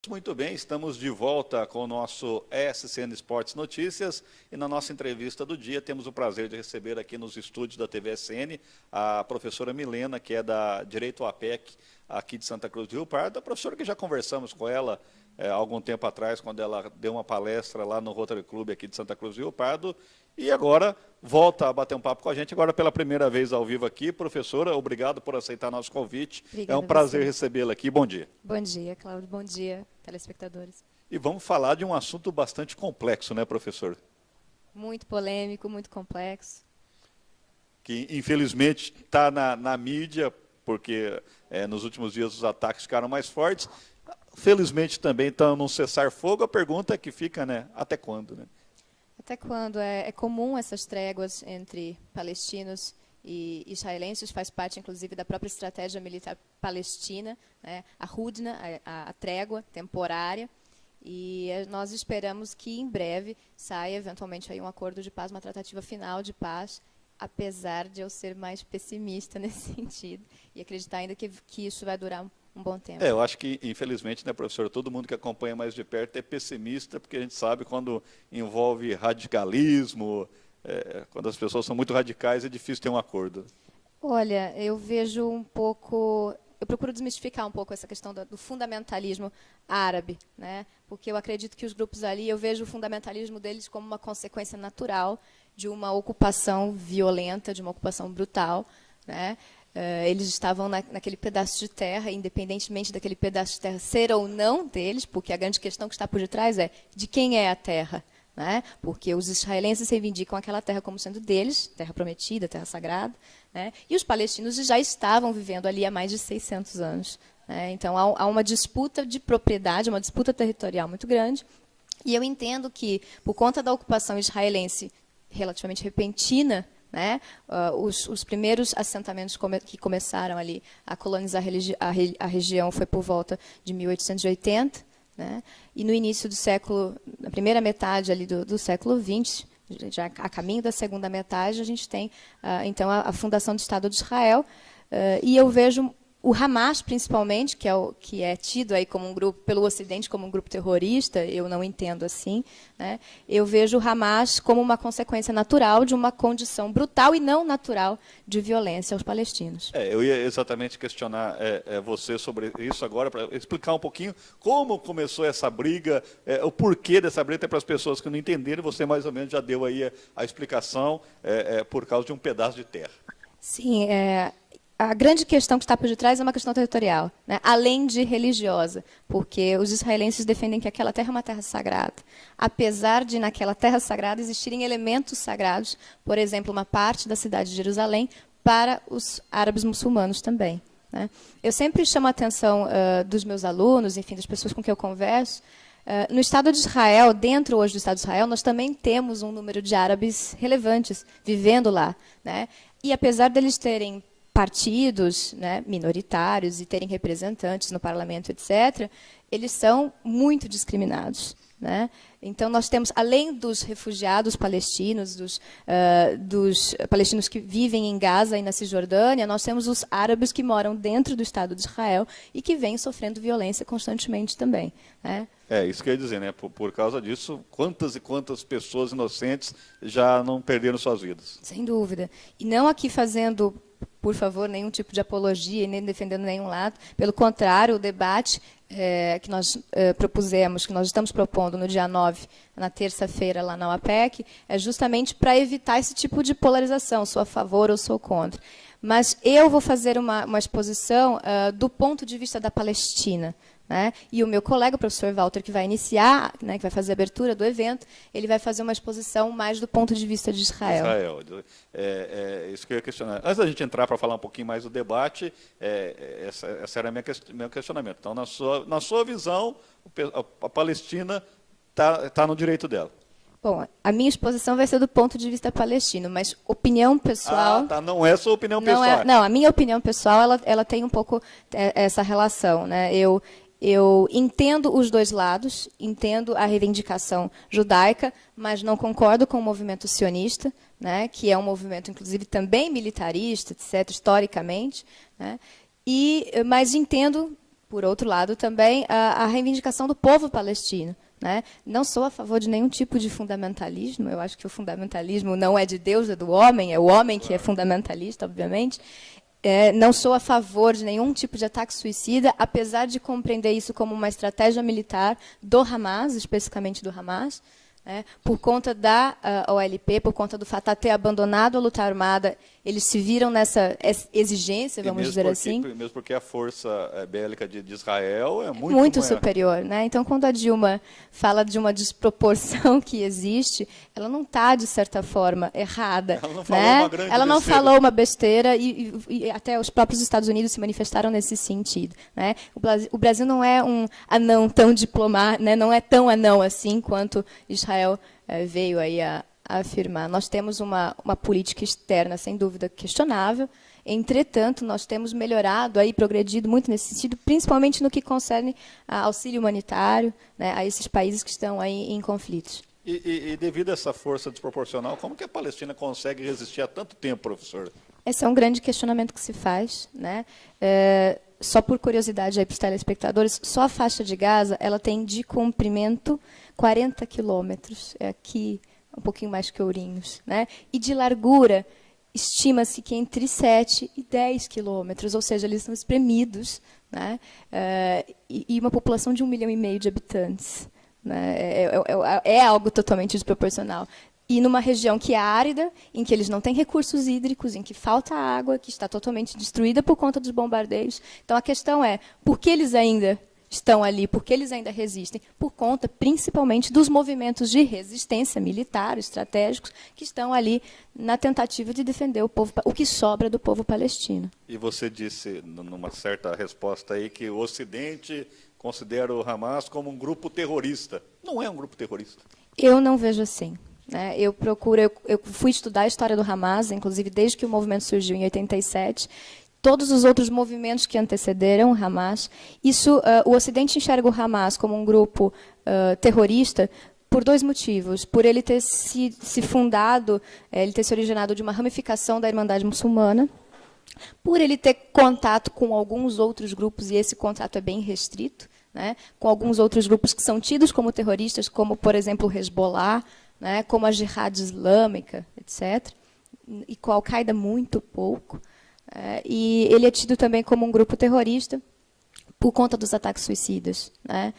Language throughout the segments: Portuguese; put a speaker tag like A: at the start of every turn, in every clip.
A: Muito bem, estamos de volta com o nosso ESCN Esportes Notícias e na nossa entrevista do dia temos o prazer de receber aqui nos estúdios da TV SN a professora Milena, que é da Direito APEC aqui de Santa Cruz do Rio Pardo, a professora que já conversamos com ela há algum tempo atrás, quando ela deu uma palestra lá no Rotary Club aqui de Santa Cruz do Rio Pardo, e agora volta a bater um papo com a gente, agora pela primeira vez ao vivo aqui. Professora, obrigado por aceitar nosso convite.
B: Obrigada,
A: é um prazer recebê-la aqui. Bom dia.
B: Bom dia, Cláudio. Bom dia, telespectadores.
A: E vamos falar de um assunto bastante complexo, né, professor?
B: Muito polêmico, muito complexo.
A: Que, infelizmente, está na mídia, porque nos últimos dias os ataques ficaram mais fortes. Felizmente, também estão num cessar-fogo. A pergunta que fica, né, até quando, né?
B: Até quando? É comum essas tréguas entre palestinos e israelenses, faz parte, inclusive, da própria estratégia militar palestina, né? A Hudna, a trégua temporária. E nós esperamos que, em breve, saia, eventualmente, aí um acordo de paz, uma tratativa final de paz, apesar de eu ser mais pessimista nesse sentido e acreditar ainda que isso vai durar um bom tempo.
A: Eu acho que, infelizmente, né, professor, todo mundo que acompanha mais de perto é pessimista, porque a gente sabe quando envolve radicalismo, quando as pessoas são muito radicais, é difícil ter um acordo.
B: Olha, eu vejo um pouco... Eu procuro desmistificar um pouco essa questão do fundamentalismo árabe, né? Porque eu acredito que os grupos ali, eu vejo o fundamentalismo deles como uma consequência natural de uma ocupação violenta, de uma ocupação brutal, né? Eles estavam naquele pedaço de terra, independentemente daquele pedaço de terra ser ou não deles, porque a grande questão que está por detrás é de quem é a terra, né? Porque os israelenses reivindicam aquela terra como sendo deles, terra prometida, terra sagrada, né? E os palestinos já estavam vivendo ali há mais de 600 anos. Né? Então, há uma disputa de propriedade, uma disputa territorial muito grande, e eu entendo que, por conta da ocupação israelense relativamente repentina, né? Os primeiros assentamentos que começaram ali a colonizar a região foi por volta de 1880, né? E no início do século, na primeira metade ali do século XX, já a caminho da segunda metade, a gente tem então a fundação do Estado de Israel, e eu vejo o Hamas, principalmente, que é tido aí como um grupo, pelo Ocidente como um grupo terrorista, eu não entendo assim, né? Eu vejo o Hamas como uma consequência natural de uma condição brutal e não natural de violência aos palestinos.
A: Eu ia exatamente questionar você sobre isso agora, para explicar um pouquinho como começou essa briga, o porquê dessa briga, até para as pessoas que não entenderam, você mais ou menos já deu aí a explicação, por causa de um pedaço de terra.
B: Sim, a grande questão que está por detrás é uma questão territorial, né? Além de religiosa, porque os israelenses defendem que aquela terra é uma terra sagrada. Apesar de, naquela terra sagrada, existirem elementos sagrados, por exemplo, uma parte da cidade de Jerusalém, para os árabes muçulmanos também. Né? Eu sempre chamo a atenção dos meus alunos, enfim, das pessoas com quem eu converso. No Estado de Israel, dentro hoje do Estado de Israel, nós também temos um número de árabes relevantes vivendo lá. Né? E apesar deles terem partidos, né, minoritários e terem representantes no parlamento, etc., eles são muito discriminados. Né? Então, nós temos, além dos refugiados palestinos, dos palestinos que vivem em Gaza e na Cisjordânia, nós temos os árabes que moram dentro do Estado de Israel e que vêm sofrendo violência constantemente também. Né?
A: Isso que eu ia dizer, né? Por causa disso, quantas e quantas pessoas inocentes já não perderam suas vidas.
B: Sem dúvida. E não aqui fazendo, por favor, nenhum tipo de apologia, nem defendendo nenhum lado. Pelo contrário, o debate que nós propusemos, que nós estamos propondo no dia 9, na terça-feira, lá na UAPEC, é justamente para evitar esse tipo de polarização, sou a favor ou sou contra. Mas eu vou fazer uma exposição do ponto de vista da Palestina. Né? E o meu colega, o professor Walter, que vai iniciar, né, que vai fazer a abertura do evento, ele vai fazer uma exposição mais do ponto de vista de Israel.
A: Isso que eu ia questionar. Antes da gente entrar para falar um pouquinho mais do debate, esse era meu questionamento. Então, na sua visão, a Palestina está no direito dela.
B: Bom, a minha exposição vai ser do ponto de vista palestino, mas opinião pessoal...
A: Não é sua opinião pessoal.
B: Não, a minha opinião pessoal ela tem um pouco essa relação. Né? Eu entendo os dois lados, entendo a reivindicação judaica, mas não concordo com o movimento sionista, né, que é um movimento, inclusive, também militarista, etc., historicamente. Né, mas entendo por outro lado, também a reivindicação do povo palestino. Né? Não sou a favor de nenhum tipo de fundamentalismo, eu acho que o fundamentalismo não é de Deus, é do homem, é o homem que é fundamentalista, obviamente. Não sou a favor de nenhum tipo de ataque suicida, apesar de compreender isso como uma estratégia militar do Hamas, especificamente do Hamas, por conta da OLP, por conta do Fatah ter abandonado a luta armada, eles se viram nessa exigência, vamos dizer assim.
A: Mesmo porque a força bélica de Israel é
B: muito superior. Né? Então, quando a Dilma fala de uma desproporção que existe, ela não está, de certa forma, errada.
A: Ela não falou uma grande besteira.
B: Ela não falou uma besteira e até os próprios Estados Unidos se manifestaram nesse sentido. Né? O Brasil não é um anão tão diplomático, né? Não é tão anão assim quanto Israel veio aí a afirmar. Nós temos uma política externa, sem dúvida, questionável. Entretanto, nós temos melhorado, aí, progredido muito nesse sentido, principalmente no que concerne a auxílio humanitário, né, a esses países que estão aí em conflitos.
A: E devido a essa força desproporcional, como que a Palestina consegue resistir há tanto tempo, professor?
B: Esse é um grande questionamento que se faz. Né? Só por curiosidade para os telespectadores, só a faixa de Gaza ela tem de comprimento 40 quilômetros. É aqui, um pouquinho mais que Ourinhos. Né? E de largura, estima-se que entre 7 e 10 quilômetros, ou seja, eles são espremidos. Né? E uma população de 1,5 milhão de habitantes. Né? É algo totalmente desproporcional. E numa região que é árida, em que eles não têm recursos hídricos, em que falta água, que está totalmente destruída por conta dos bombardeios. Então, a questão é, por que eles ainda estão ali, por que eles ainda resistem? Por conta, principalmente, dos movimentos de resistência militar, estratégicos, que estão ali na tentativa de defender o que sobra do povo palestino.
A: E você disse, numa certa resposta aí, que o Ocidente considera o Hamas como um grupo terrorista. Não é um grupo terrorista.
B: Eu não vejo assim. Eu fui estudar a história do Hamas, inclusive desde que o movimento surgiu em 87, todos os outros movimentos que antecederam o Hamas. O Ocidente enxerga o Hamas como um grupo terrorista por 2 motivos. Por ele ter se fundado, ele ter se originado de uma ramificação da Irmandade Muçulmana, por ele ter contato com alguns outros grupos, e esse contato é bem restrito, né, com alguns outros grupos que são tidos como terroristas, como, por exemplo, o Hezbollah, né, como a Jihad Islâmica, etc., e com a Al-Qaeda muito pouco. E ele é tido também como um grupo terrorista por conta dos ataques suicidas. Né?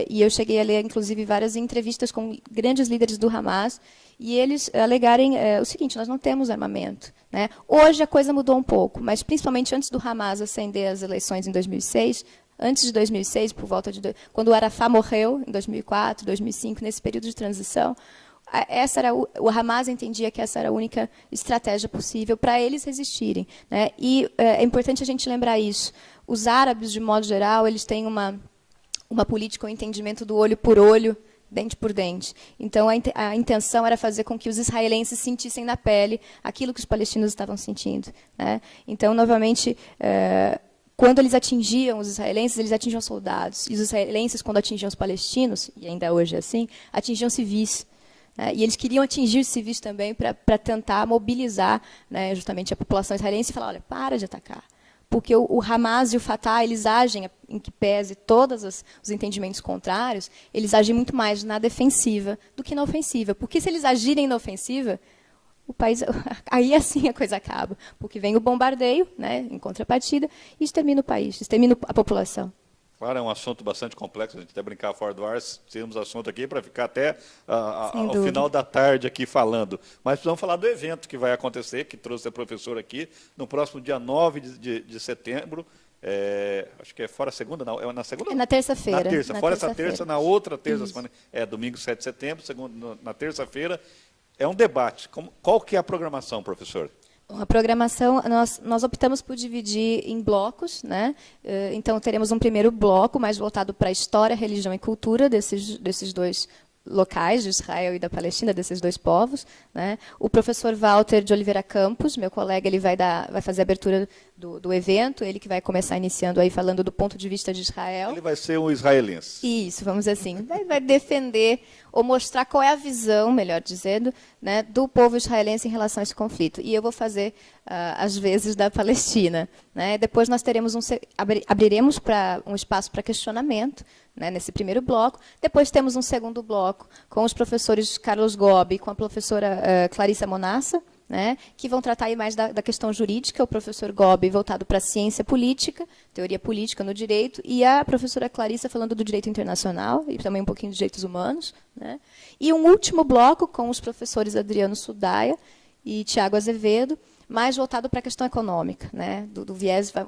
B: E eu cheguei a ler, inclusive, várias entrevistas com grandes líderes do Hamas, e eles alegarem o seguinte: nós não temos armamento. Né? Hoje a coisa mudou um pouco, mas principalmente antes do Hamas ascender às eleições em 2006, antes de 2006, por volta de quando o Arafat morreu, em 2004, 2005, nesse período de transição, o Hamas entendia que essa era a única estratégia possível para eles resistirem. Né? E é importante a gente lembrar isso. Os árabes, de modo geral, eles têm uma política, um entendimento do olho por olho, dente por dente. Então, a intenção era fazer com que os israelenses sentissem na pele aquilo que os palestinos estavam sentindo. Né? Então, novamente, quando eles atingiam os israelenses, eles atingiam soldados. E os israelenses, quando atingiam os palestinos, e ainda hoje é assim, atingiam civis. E eles queriam atingir os civis também para tentar mobilizar, né, justamente a população israelense e falar: olha, para de atacar. Porque o Hamas e o Fatah, eles agem, em que pese todos os entendimentos contrários, eles agem muito mais na defensiva do que na ofensiva. Porque se eles agirem na ofensiva, o país, aí assim a coisa acaba. Porque vem o bombardeio, né, em contrapartida, e extermina o país, extermina a população.
A: Claro, é um assunto bastante complexo, a gente até brincar fora do ar, temos assunto aqui para ficar até ao final da tarde aqui falando. Mas precisamos falar do evento que vai acontecer, que trouxe a professora aqui, no próximo dia 9 de setembro, acho que é fora a segunda, não, é na segunda?
B: É na terça-feira.
A: Na terça, fora essa terça, na outra terça, semana, domingo 7 de setembro, na terça-feira, é um debate. Qual que é a programação, professor?
B: A programação, nós optamos por dividir em blocos. Né? Então, teremos um primeiro bloco mais voltado para a história, religião e cultura desses 2 locais, de Israel e da Palestina, desses 2 povos. Né? O professor Walter de Oliveira Campos, meu colega, ele vai fazer a abertura do evento, ele que vai começar iniciando aí falando do ponto de vista de Israel.
A: Ele vai ser um israelense.
B: Isso, vamos dizer assim, vai defender ou mostrar qual é a visão, melhor dizendo, né, do povo israelense em relação a esse conflito. E eu vou fazer as vezes da Palestina, né? Depois nós teremos abriremos um espaço para questionamento, né, nesse primeiro bloco. Depois temos um segundo bloco com os professores Carlos Gobi e com a professora Clarissa Monassa, né, que vão tratar aí mais da questão jurídica, o professor Gobi voltado para a ciência política, teoria política no direito, e a professora Clarissa falando do direito internacional e também um pouquinho de direitos humanos, né. E um último bloco com os professores Adriano Sudaia e Tiago Azevedo, mais voltado para a questão econômica, né,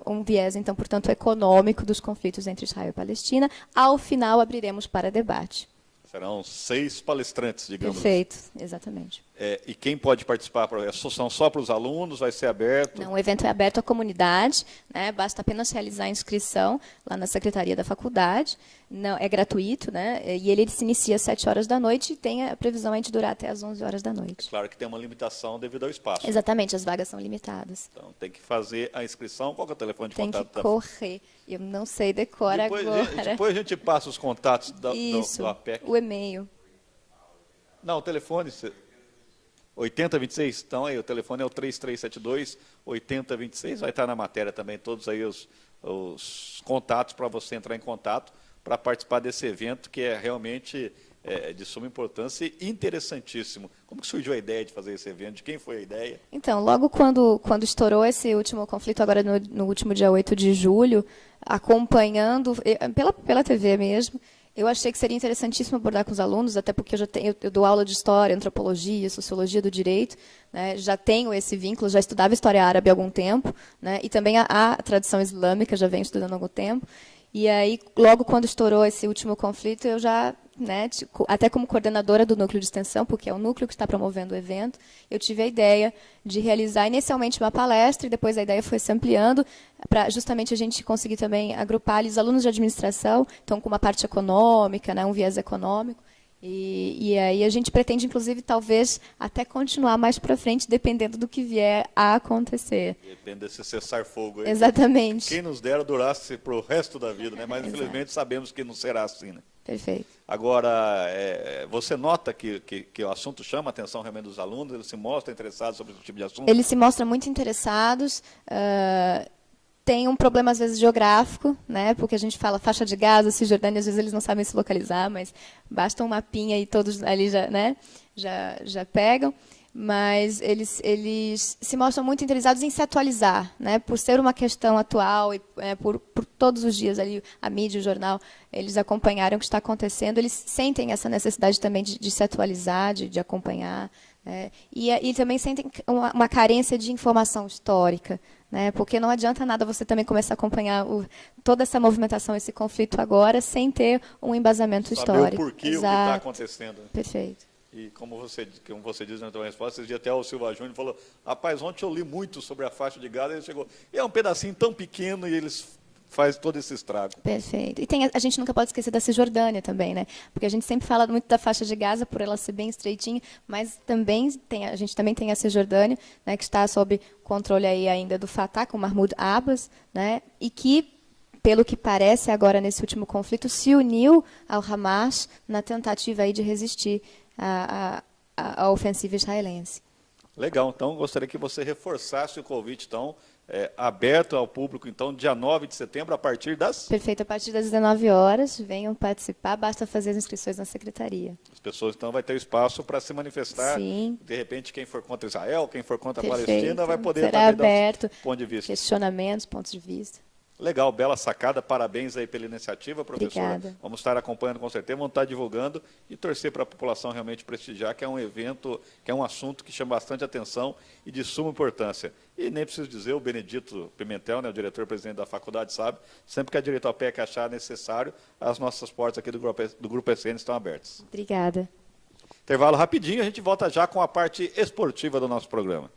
B: um viés, então, portanto, econômico dos conflitos entre Israel e Palestina. Ao final, abriremos para debate.
A: Serão 6 palestrantes, digamos.
B: Perfeito, exatamente.
A: E quem pode participar? São só para os alunos? Vai ser aberto?
B: Não, o evento é aberto à comunidade, né? Basta apenas realizar a inscrição lá na secretaria da faculdade. Não, é gratuito, né? E ele se inicia às 7 horas da noite e tem a previsão de durar até às 11 horas da noite.
A: Claro que tem uma limitação devido ao espaço.
B: Exatamente, as vagas são limitadas.
A: Então tem que fazer a inscrição. Qual que é o telefone de
B: tem
A: contato?
B: Tem que correr. Eu não sei decora agora.
A: Depois a gente passa os contatos do APEC.
B: O e-mail.
A: Não, o telefone... 8026, então aí o telefone é o 3372-8026, vai estar na matéria também, todos aí os contatos para você entrar em contato para participar desse evento que é realmente de suma importância e interessantíssimo. Como que surgiu a ideia de fazer esse evento? De quem foi a ideia?
B: Então, logo quando estourou esse último conflito, agora no último dia 8 de julho, acompanhando, pela TV mesmo, eu achei que seria interessantíssimo abordar com os alunos, até porque eu dou aula de história, antropologia, sociologia do direito, né, já tenho esse vínculo, já estudava história árabe há algum tempo, né, e também a tradição islâmica, já venho estudando há algum tempo. E aí, logo quando estourou esse último conflito, eu já, né, até como coordenadora do núcleo de extensão, porque é o núcleo que está promovendo o evento, eu tive a ideia de realizar inicialmente uma palestra e depois a ideia foi se ampliando para justamente a gente conseguir também agrupar os alunos de administração, então com uma parte econômica, né, um viés econômico. E aí a gente pretende, inclusive, talvez até continuar mais para frente, dependendo do que vier a acontecer.
A: Depende desse cessar-fogo aí.
B: Exatamente.
A: Quem nos dera durasse para o resto da vida, né? Mas infelizmente sabemos que não será assim, né?
B: Perfeito.
A: Agora, você nota que o assunto chama a atenção realmente dos alunos, eles se mostram interessados sobre esse tipo de assunto?
B: Eles se mostram muito interessados. Tem um problema, às vezes, geográfico, né? Porque a gente fala faixa de Gaza, Cisjordânia, às vezes eles não sabem se localizar, mas basta um mapinha e todos ali já pegam. Mas eles se mostram muito interessados em se atualizar, né? Por ser uma questão atual e por todos os dias ali a mídia, o jornal, eles acompanharam o que está acontecendo, eles sentem essa necessidade também de se atualizar, de acompanhar, né? E também sentem uma carência de informação histórica, né? Porque não adianta nada você também começar a acompanhar toda essa movimentação, esse conflito agora, sem ter um embasamento histórico.
A: Saber o porquê, o que está acontecendo.
B: Perfeito.
A: E como você diz na tua resposta, esse dia até o Silva Júnior falou, rapaz, ontem eu li muito sobre a faixa de Gaza, e ele chegou, e é um pedacinho tão pequeno e eles fazem todo esse estrago.
B: Perfeito. E a gente nunca pode esquecer da Cisjordânia também, né? Porque a gente sempre fala muito da faixa de Gaza, por ela ser bem estreitinha, mas também a gente também tem a Cisjordânia, né, que está sob controle aí ainda do Fatah, com Mahmoud Abbas, né, e que, pelo que parece agora nesse último conflito, se uniu ao Hamas na tentativa aí de resistir à ofensiva israelense.
A: Legal, então gostaria que você reforçasse o convite, então, aberto ao público, então, dia 9 de setembro, a partir das...
B: Perfeito, a partir das 19 horas, venham participar, basta fazer as inscrições na secretaria.
A: As pessoas, então, vão ter espaço para se manifestar.
B: Sim.
A: De repente, quem for contra Israel, quem for contra a
B: Perfeito.
A: Palestina, vai poder
B: Será aberto,
A: dar um ponto de vista.
B: questionamentos, pontos de vista.
A: Legal, bela sacada, parabéns aí pela iniciativa, professora.
B: Obrigada.
A: Vamos estar acompanhando com certeza, vamos estar divulgando e torcer para a população realmente prestigiar, que é um evento, que é um assunto que chama bastante atenção e de suma importância. E nem preciso dizer, o Benedito Pimentel, né, o diretor-presidente da faculdade, sabe, sempre que a diretora PEC achar necessário, as nossas portas aqui do Grupo SN estão abertas.
B: Obrigada.
A: Intervalo rapidinho, a gente volta já com a parte esportiva do nosso programa.